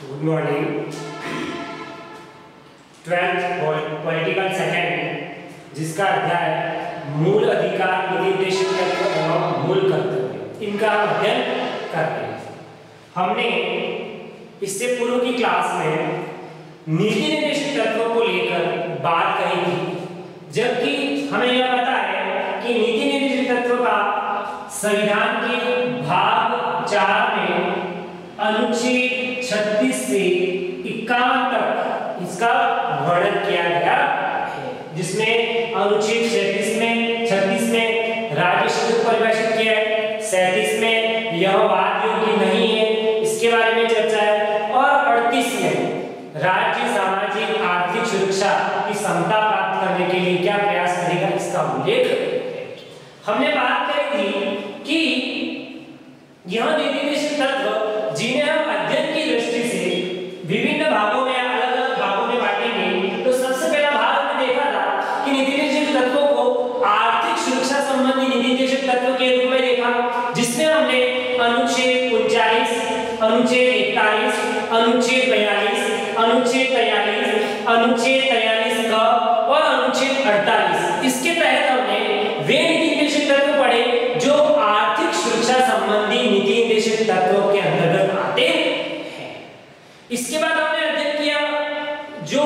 Good morning. 12th political second, जिसका अध्याय मूल अधिकार, निर्देशित तत्व एवं मूल कर्तव्य, इनका अध्ययन करते हैं। हमने इससे पूर्व की क्लास में नीति निर्देशित तत्वों को लेकर बात कही थी, जबकि हमें यह पता है कि नीति निर्देशित तत्व का संविधान के भाग 4 में अनुच्छेद 36 से 51 तक इसका वर्णन किया गया है, जिसमें अनुच्छेद 36 में राज्य शब्द को परिभाषित किया है, 37 में यह वाद योग्य नहीं है, इसके बारे में चर्चा है, और 38 में राज्य सामाजिक आर्थिक सुरक्षा की समता प्राप्त करने के लिए क्या प्रयास करेगा, इसका उल्लेख है। हमने बात करी थी कि यह नीति निर्देशित तत्व जिन्हें हम अध्ययन की दृष्टि से विभिन्न भागों में, अलग अलग भागों में बांटेंगे, तो सबसे पहला भाग हमने देखा था कि नीति निर्देशित तत्वों को आर्थिक सुरक्षा संबंधी नीति निर्देशित तत्व के रूप में देखा, जिसमें हमने अनुच्छेद 39, अनुच्छेद 41, अनुच्छेद 42, अनुच्छेद 43, अनुच्छेद 43 क और अनुच्छेद 48, इसके तहत हमने वे नीति निर्देशित तत्व पढ़े जो आर्थिक सुरक्षा संबंधी नीति निर्देशित तत्वों के अंतर्गत आते हैं। इसके बाद हमने अध्ययन किया जो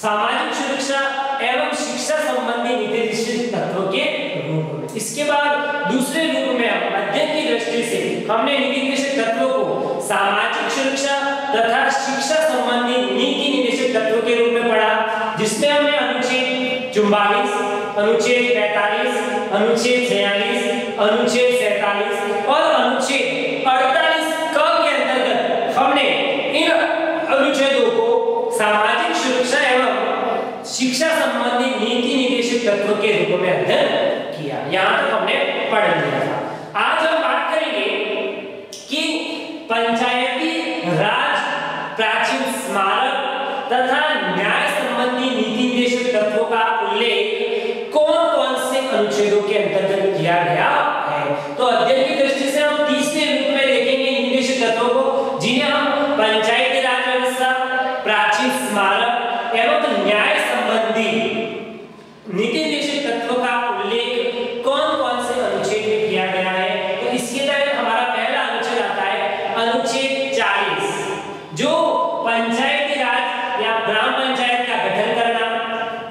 सामाजिक सुरक्षा एवं शिक्षा संबंधी नीति निर्देशित तत्वों के रूप में। इसके बाद दूसरे रूप में हम अध्ययन की दृष्टि से हमने नीति निर्देशित तत्वों को सामाजिक सुरक्षा तथा शिक्षा संबंधी नीति निर्देशित तत्वों के रूप में पढ़ा, जिसमें हमने अनुच्छेद 44, अनुच्छेद 45, अनुच्छेद 46, अनुच्छेद 47 और अनुच्छेद 48 क के अंतर्गत हमने इन अनुच्छेदों को सामाजिक सुरक्षा एवं शिक्षा संबंधी नीति निर्देशित तत्वों के रूप में अध्ययन किया। यहाँ तक हमने पढ़ लिया था। आज हम बात करेंगे कि पंचायती राज प्राचीन स्मारक तथा न्याय संबंधी नीति निर्देशित तत्वों का उल्लेख कौन-कौन से अनुच्छेदों के अंतर्गत किया गया है। तो अध्ययन की दृष्टि से हम तीसरे रूप में देखेंगे निर्देशित तत्वों को, जिन्हें हम पंचायती राज व्यवस्था, प्राचीन स्मारक एवं न्याय संबंधी नीति निर्देशित तत्वों का उल्लेख कौन-कौन से अनुच्छेद में किया गया है। तो इसके तहत हमारा पहला अनुच्छेद आता है अनुच्छेद 40, जो पंचायती राज या ग्राम पंचायत का गठन करना,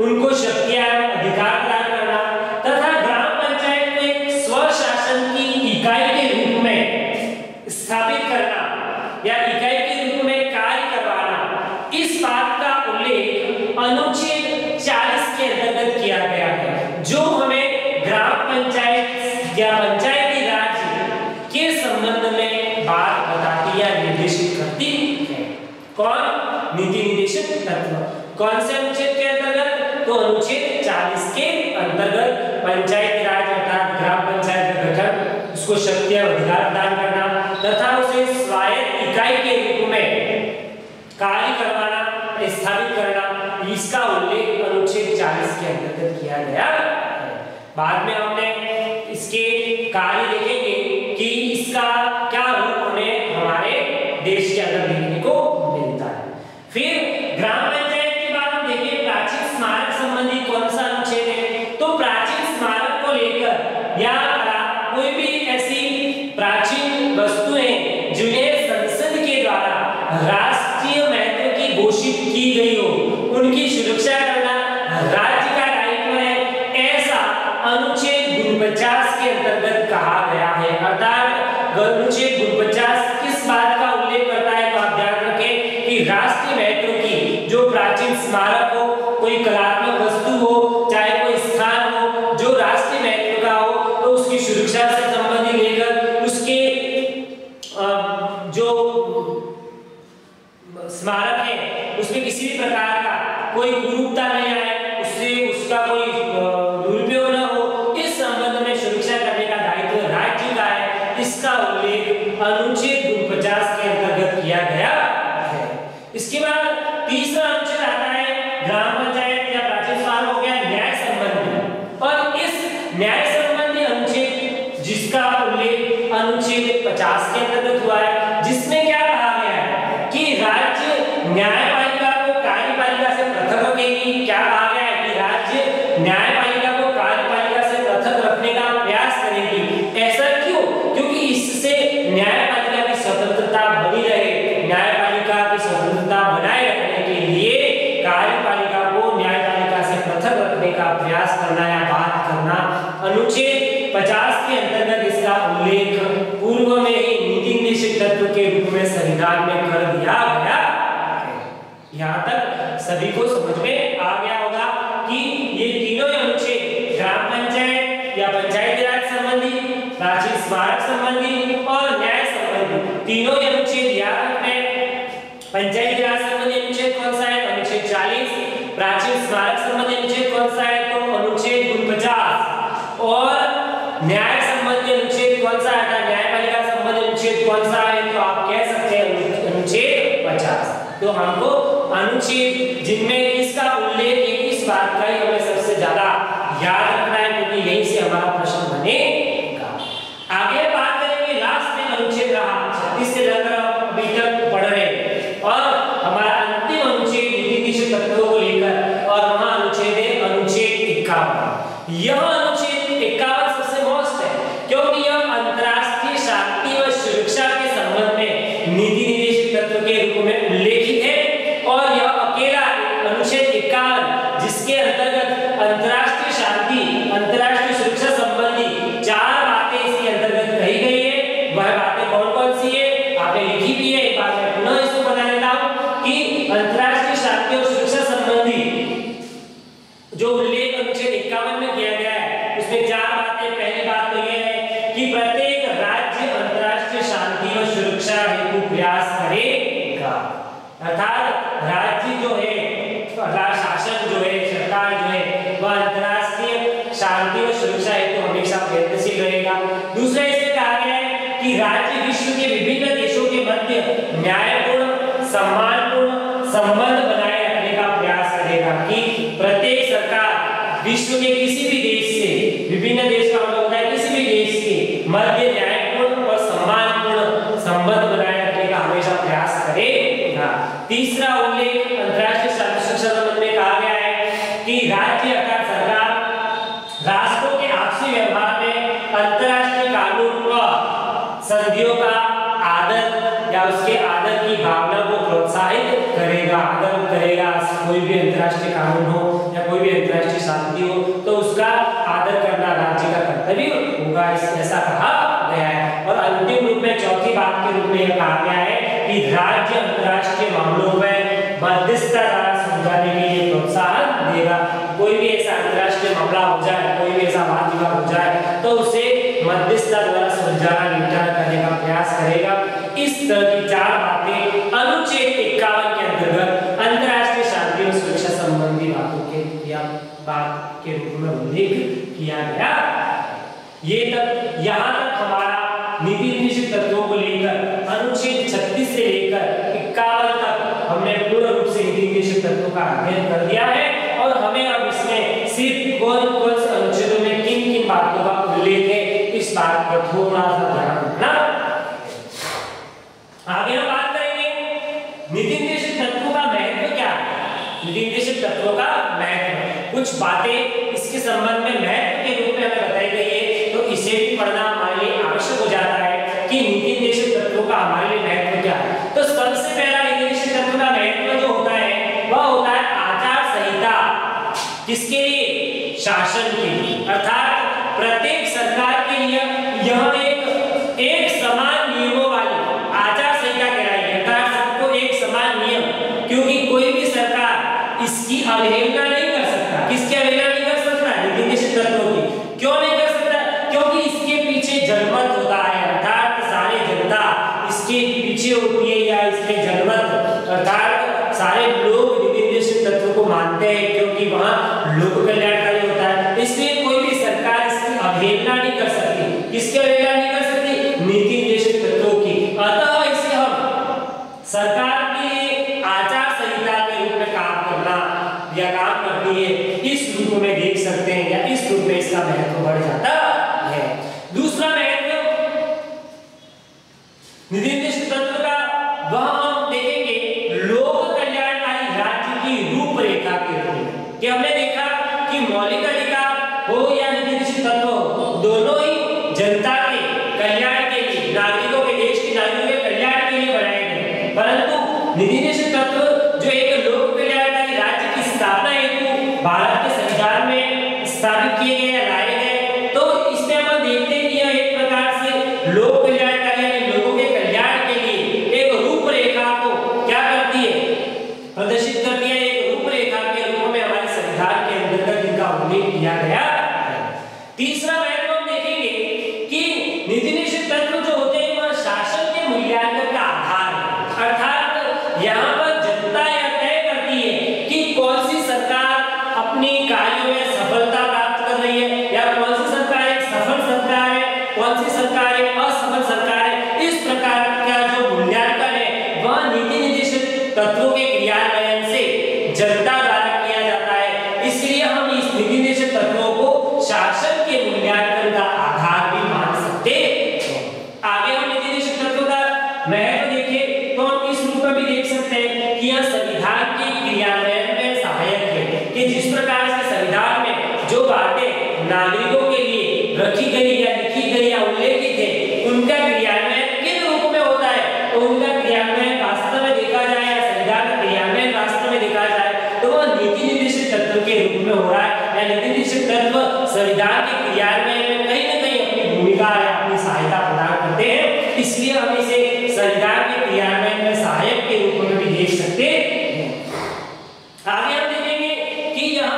उनको शक्तियां अधिकार प्रदान करना तथा ग्राम पंचायत को एक स्वशासन की इकाई के रूप में स्थापित करना या इकाई के रूप में कार्य करवाना, इस बात का उल्लेख अनुच्छेद 40 के अंतर्गत किया गया है, जो हमें ग्राम पंचायत या पंचायती राज के संबंध में बात बताती या निर्देशित करती है। कौन? नीति निर्देशित तत्व। कौन से अनुच्छेद के अंतर्गत? तो अनुच्छेद 40 के अंतर्गत पंचायती राज अर्थात ग्राम पंचायत का गठन, उसको शक्ति और अधिकार प्रदान करना तथा उसे स्वायत्त इकाई के रूप में कार्य करवाना, स्थापित करना, इसका उल्लेख अनुच्छेद 40 के अंतर्गत किया गया है। बाद में हमने इसके कार्य देखेंगे कि इसका क्या रूप हमें हमारे देश के अंदर देखने को मिलता है। फिर ग्राम पंचायत के बाद हम देखें प्राचीन स्मारक संबंधी कौन सा अनुच्छेद है। तो प्राचीन स्मारक को लेकर या कोई भी ऐसी प्राचीन वस्तुएं जिन्हें संसद के द्वारा राष्ट्रीय महत्व की घोषित की गई हो, उनकी सुरक्षा करना राज्य का दायित्व है, ऐसा अनुच्छेद 49 के अंतर्गत कहा गया है। अर्थात अनुच्छेद 49 किस बात का उल्लेख करता है, तो आप ध्यान रखें कि राष्ट्रीय महत्व की जो प्राचीन स्मारक हो, कोई कलात्मक वस्तु हो, चाहे कोई स्थान हो जो राष्ट्रीय महत्व का हो, तो उसकी सुरक्षा से संबंधित लेकर उसके जो स्मारक है उसमें किसी भी प्रकार का कोई कुरूपता नहीं आए, उससे उसका कोई दुरुपयोग न हो, इस संबंध में सुरक्षा करने का दायित्व राज्य का है। इसका उल्लेख अनुच्छेद 49 के अंतर्गत किया गया है। इसके बाद तीसरा अनुच्छेद आता है ग्राम पंचायत या प्राचीन स्मारक हो गया न्याय संबंधी, और इस न्याय संबंधी अनुच्छेद जिसका उल्लेख अनुच्छेद 50 के अंतर्गत हुआ है, जिसमें क्या कहा गया है न्यायपालिका को कार्यपालिका से पृथक रखने का प्रयास करेगी। ऐसा क्यों? क्योंकि इससे न्यायपालिका की स्वतंत्रता बनी रहे। न्यायपालिका की स्वतंत्रता बनाए रखने के लिए कार्यपालिका को न्यायपालिका से पृथक रखने का प्रयास करना या बात करना अनुच्छेद 50 के अंतर्गत इसका उल्लेख पूर्व में ही नीति निर्देशक तत्व के रूप में संविधान में कर दिया गया है। यहाँ तक सभी को समझ में आ गया होगा कि ये तीनों अनुच्छेद ग्राम पंचायत या पंचायती राज संबंधी, प्राचीन स्मारक संबंधी और न्याय संबंधी तीनों अनुच्छेद याद रखने। पंचायती राज संबंधी अनुच्छेद कौन सा है? अनुच्छेद 40। प्राचीन स्मारक संबंधी अनुच्छेद कौन सा है? तो अनुच्छेद 49। और न्याय संबंधी अनुच्छेद कौन सा है? न्यायपालिका संबंधी अनुच्छेद कौन सा है? तो आप कह सकते हैं अनुच्छेद 50। तो हमको अनुच्छेद जिनमें इसका उल्लेख है इस बात का ही हमें सबसे ज्यादा याद रखना है, क्योंकि यहीं से हमारा प्रश्न बनेगा। आगे बात करेंगे लास्ट में अनुच्छेद रहा 36 से लेकर अभी तक पढ़ रहे और हमारा अंतिम अनुच्छेद नीति निर्देशक तत्वों को लेकर, और वहां अनुच्छेद है अनुच्छेद 51। यह अनुच्छेद 51 सबसे मोस्ट है, क्योंकि यह अंतरराष्ट्रीय शांति व सुरक्षा के संबंध में नीति निर्देशक तत्व के रूप में उल्लेखित है। और यह अकेला अनुच्छेद 51 जिसके अंतर्गत अंतरराष्ट्रीय शांति, अंतरराष्ट्रीय सुरक्षा संबंधी 4 बातें इसके अंतर्गत कही गई है। वह बातें कौन कौन सी है आपने लिखी भी है, एक बार मैं पुनः इसको बता देता हूं कि अंतरराष्ट्रीय शांति और सुरक्षा संबंधी जो उल्लेख अनुच्छेद 51 में किया गया है उसमें 4 बातें। पहली बात तो यह है कि प्रत्येक राज्य अंतरराष्ट्रीय शांति और सुरक्षा हेतु प्रयास करेगा। अर्थात राज्य जो है, शासन जो है, सरकार जो है, वह अंतरराष्ट्रीय शांति और सुरक्षा हेतु हमेशा प्रयत्नशील रहेगा। दूसरा इसमें कहा गया है कि राज्य विश्व के विभिन्न देशों के मध्य न्यायपूर्ण, सम्मानपूर्ण संबंध बनाए रखने का प्रयास करेगा। कि प्रत्येक सरकार विश्व के किसी भी देश से, विभिन्न देश का मतलब होता है किसी भी देश के मध्य न्यायपूर्ण और सम्मानपूर्ण संबंध बनाए रखने का हमेशा प्रयास करेगा। तीसरा उल्लेख अंतरराष्ट्रीय शांति सुरक्षा संबंध में कहा गया है कि राज्य अर्थात सरकार राष्ट्रों के आपसी व्यवहार में अंतरराष्ट्रीय कानून व संधियों का आदर या उसके आदर की भावना को प्रोत्साहित करेगा, आदर करेगा। कोई भी अंतरराष्ट्रीय कानून हो या कोई भी अंतरराष्ट्रीय शांति हो तो उसका आदर करना राज्य का कर्तव्य होगा, ऐसा कहा गया है। और अंतिम रूप में चौथी बात के रूप में यह कहा गया है कि राज्य अंतरराष्ट्रीय मामलों में मध्यस्थता द्वारा सुलझाने के लिए प्रोत्साहन देगा। कोई भी ऐसा अंतरराष्ट्रीय मामला हो जाए, कोई भी ऐसा वाद विवाद हो जाए तो उसे मध्यस्थता द्वारा सुलझाना, निपटारा करने का प्रयास करेगा। इस तरह की 4 बातें अनुच्छेद 51 के अंतर्गत अंतरराष्ट्रीय शांति और सुरक्षा संबंधी बातों के बात के रूप में उल्लेख किया गया। ये तक यहाँ तक हमारा नीति निर्देशक तत्वों को लेकर अनुच्छेद 36 से लेकर 51 तक हमने पूर्ण रूप से नीति निर्देशक तत्वों का अध्ययन कर दिया है। और हमें अब इसमें सिर्फ कौन-कौन से अनुच्छेदों में किन-किन बातों का उल्लेख है इस बात पर थोड़ा सा ध्यान रखना। आगे हम बात करेंगे नीति निर्देशक तत्वों का महत्व क्या है। नीति निर्देशक तत्वों का महत्व, कुछ बातें इसके संबंध में महत्व के रूप में हमें बताई गई है, तो इसे भी पढ़ना हमारे लिए आवश्यक हो जाता है कि नीति निर्देशक तत्वों का हमारे लिए महत्व क्या है। तो सबसे पहला नीति निर्देशक तत्व का महत्व जो होता है वह होता है आचार संहिता। किसके लिए? शासन के लिए। अर्थात प्रत्येक सरकार के लिए यह एक समान नियमों वाली आचार संहिता कहलाएगी। अर्थात सबको एक समान नियम, क्योंकि कोई भी सरकार इसकी अवहेलना नहीं कर सकता। किसकी अवहेलना नहीं कर सकता? नीति निर्देशक तत्वों की। क्यों नहीं कर सकता? क्योंकि इसके पीछे जनमत होता है, अर्थात सारी जनता इसके पीछे होती है या इसके जनमत अर्थात सारे लोग नीति निर्देशक तत्व को मानते हैं, क्योंकि वहां लोक कल्याणकारी होता है। इसलिए कोई भी सरकार इसकी अवहेलना नहीं कर सकती। किसकी अवहेलना नहीं कर सकती? नीति निर्देशक तत्वों की। अतः इसे हम सरकार की आचार संहिता के रूप में काम करना या काम करती है, इस रूप में देख सकते हैं या इस रूप में इसका महत्व बढ़ जाता है। दूसरा महत्व नीति निर्देशक तत्व का वह हम देखेंगे लोक कल्याणकारी राज्य की रूपरेखा के रूप में। कि हमने देखा कि मौलिक नीति निदेशक तत्व जो एक लोक कल्याणकारी राज्य की स्थापना हेतु भारत के संविधान में स्थापित किए गए या लाए गए, तो इसमें हम देखते हैं कि यह एक प्रकार से लोक कल्याणकारी यानी लोगों के कल्याण के लिए एक रूपरेखा को क्या करती है, प्रदर्शित करती है। एक रूपरेखा के रूप में हमारे संविधान के अंतर्गत इनका उल्लेख किया गया है। तीसरा महत्व हम देखेंगे कि नीति निदेशक तत्व जो होते हैं वह शासन के मूल्यांकन का आधार है, अर्थात यहाँ पर जनता यह तय करती है कि कौन सी सरकार अपनी कार्यों में सफलता प्राप्त कर रही है या कौन सी सरकार एक सफल सरकार है, कौन सी सरकार एक असफल सरकार है। इस प्रकार का जो मूल्यांकन है वह नीति निदेशक तत्वों के क्रियान्वयन से जनता द्वारा किया जाता है। इसलिए हम इस नीति निदेशक तत्वों को शासन के मूल्यांकन का आधार भी मान सकते हैं। आगे हम नीति निदेशक तत्वों का महत्व देखें तो हम इस रूप में भी देख सकते हैं कि यह संविधान के क्रियान्वयन में सहायक है, कि जिस प्रकार से संविधान में जो बातें नागरिकों के लिए रखी गई या लिखी गई या उल्लेखित है उनका क्रियान्वयन किन रूप में होता है, तो उनका क्रियान्वयन वास्तव में देखा जाए या संविधान का क्रियान्वयन वास्तव में देखा जाए तो वह नीति निदेशक तत्व के रूप में हो रहा है, या नीति निदेशक तत्व संविधान के क्रियान्वयन में कहीं न कहीं अपनी भूमिका या अपनी सहायता प्रदान करते हैं। इसलिए हम इसे संविधान के क्रियान्वयन में सहायक के रूप में भी देख सकते हैं। आगे हम देखेंगे कि यह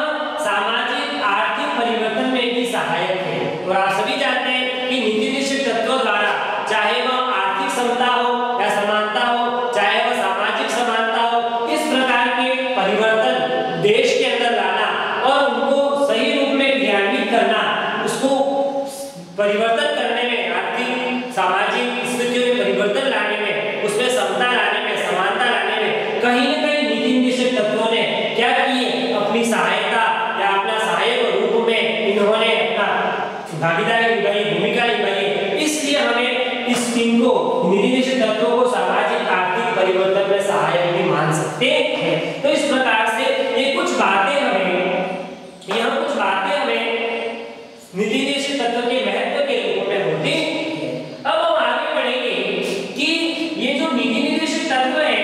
सामाजिक आर्थिक परिवर्तन में भी सहायक है। और आप सभी जानते हैं कि नीति निदेशक तत्वों द्वारा चाहे वह आर्थिक समता हो या समानता हो, चाहे वह सामाजिक समानता हो, इस प्रकार के परिवर्तन देश के अंदर लाना और उनको सही रूप में क्रियान्वित करना, उसको परिवर्तन करने में, आर्थिक सामाजिक स्थितियों में परिवर्तन लाने में, उसमें समता लाने में, समानता लाने में कहीं न कहीं नीति निदेशक तत्वों ने क्या किए, अपनी सहायता या अपना सहायक रूप में इन्होंने अपना भागीदारी निभाई, भूमिका निभाई। इसलिए हमें इस टीम को नीति निदेशक तत्वों को सामाजिक आर्थिक परिवर्तन में सहायक भी मान सकते हैं। तो इस प्रकार से ये कुछ बातें हमें नीति निदेशक तत्व के महत्व के रूप में होती है। अब हम आगे बढ़ेंगे कि ये जो नीति निदेशक तत्व है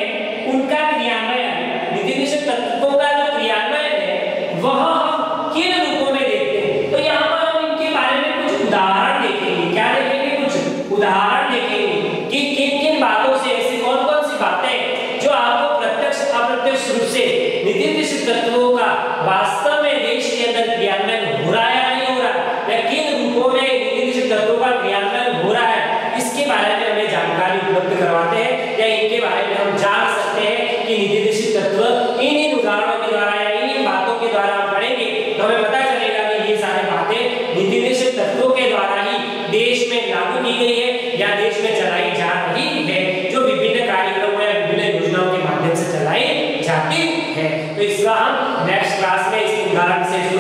उनका क्रियान्वयन, नीति निदेशक तत्वों का जो क्रियान्वयन है वह हम किन रूपों में देखते हैं। तो यहाँ पर हम इनके बारे में कुछ उदाहरण देखेंगे। क्या देखेंगे? कुछ उदाहरण देखेंगे कि किन किन बातों से, ऐसी कौन कौन सी बातें जो आपको प्रत्यक्ष अप्रत्यक्ष रूप से नीति निदेशक तत्वों का वास्तव में देश के अंदर क्रियान्वयन हो रहा है या नहीं हो रहा है, या किन रूपों में नीति निदेशक तत्वों का क्रियान्वयन हो रहा है, इसके बारे में हमें जानकारी उपलब्ध करवाते हैं या इनके बारे में हम जान सकते हैं कि नीति निदेशक तत्व इन उदाहरणों के द्वारा या इन बातों के द्वारा हम पढ़ेंगे तो हमें पता चलेगा कि ये सारी बातें नीति निदेशक तत्वों के द्वारा ही देश में लागू की गई है या देश में चलाई जा रही है, जो विभिन्न कार्यक्रमों या विभिन्न योजनाओं के माध्यम से चलाई जाती है। तो इसका हम नेक्स्ट क्लास में इस उदाहरण से इसको